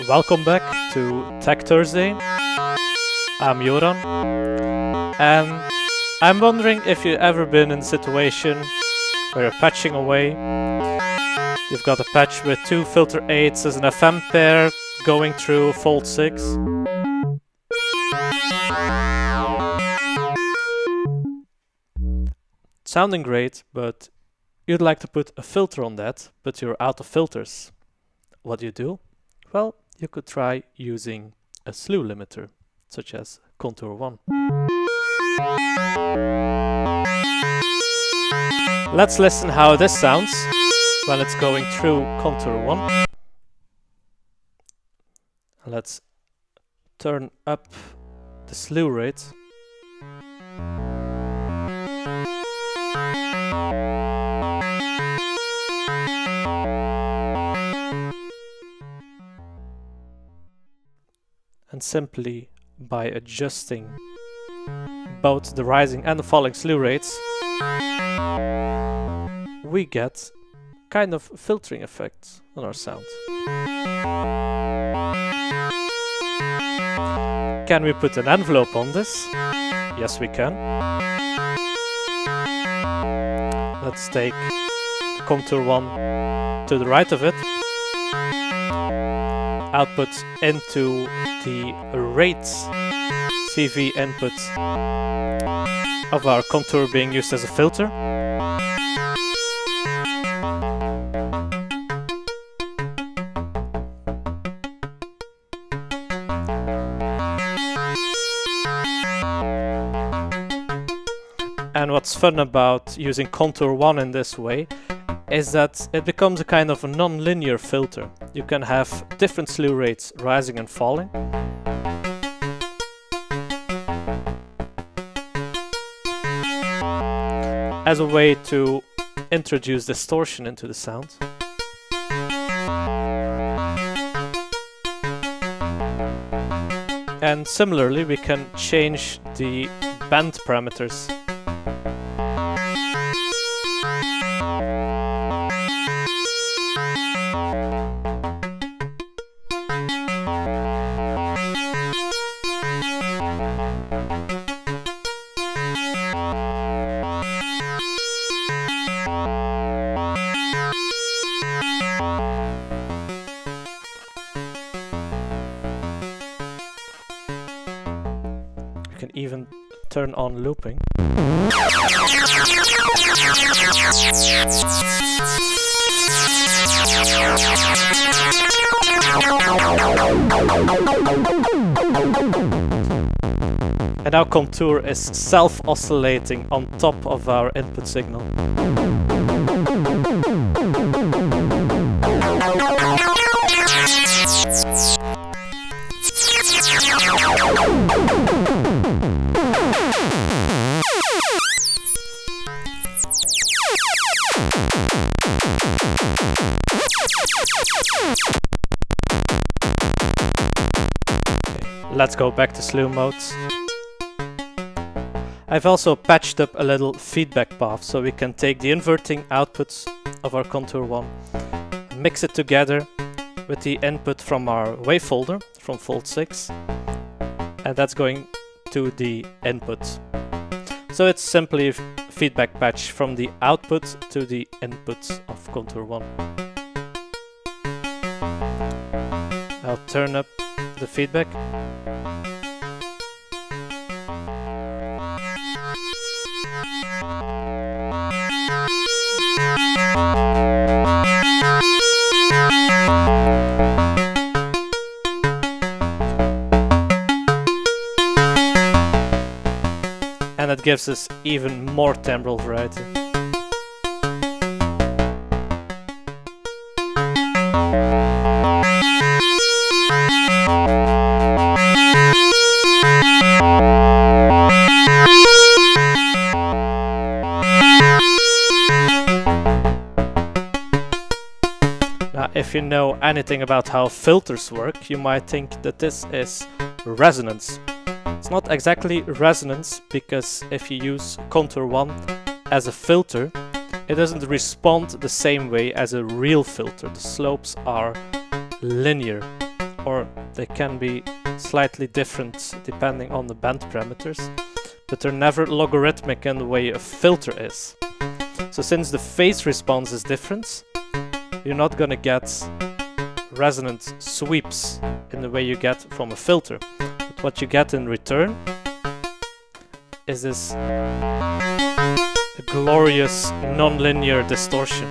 Welcome back to Tech Thursday. I'm Joran, and I'm wondering if you've ever been in a situation where you're patching away. You've got a patch with 2 filter 8s as an FM pair going through fault 6. Sounding great, but you'd like to put a filter on that, but you're out of filters. What do you do? Well, you could try using a slew limiter, such as contour 1. Let's listen how this sounds when it's going through contour 1. Let's turn up the slew rate. And simply by adjusting both the rising and the falling slew rates, we get kind of filtering effects on our sound. Can we put an envelope on this? Yes, we can. Let's take contour 1 to the right of it. Output into the rates CV input of our contour being used as a filter. And what's fun about using contour 1 in this way is that it becomes a kind of a non-linear filter. You can have different slew rates rising and falling. As a way to introduce distortion into the sound. And similarly, we can change the band parameters. You can even turn on looping. And our contour is self-oscillating on top of our input signal. Let's go back to slew modes. I've also patched up a little feedback path so we can take the inverting outputs of our contour 1, mix it together with the input from our wave folder from fault 6, and that's going to the input. So it's simply a feedback patch from the output to the input of contour 1. I'll turn up the feedback. And it gives us even more timbral variety. Now, if you know anything about how filters work, you might think that this is resonance. It's not exactly resonance, because if you use contour 1 as a filter, it doesn't respond the same way as a real filter. The slopes are linear. or they can be slightly different depending on the band parameters, but they're never logarithmic in the way a filter is. So since the phase response is different, you're not gonna get resonant sweeps in the way you get from a filter. But what you get in return is this glorious non-linear distortion.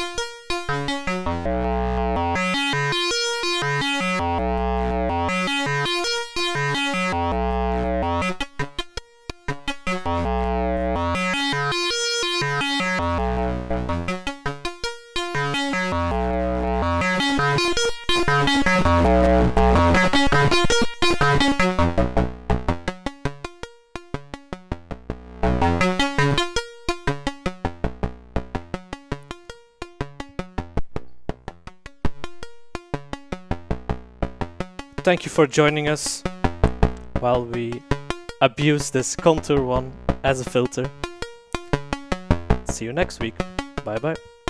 Thank you for joining us while we abuse this Contour 1 as a filter. See you next week. Bye bye.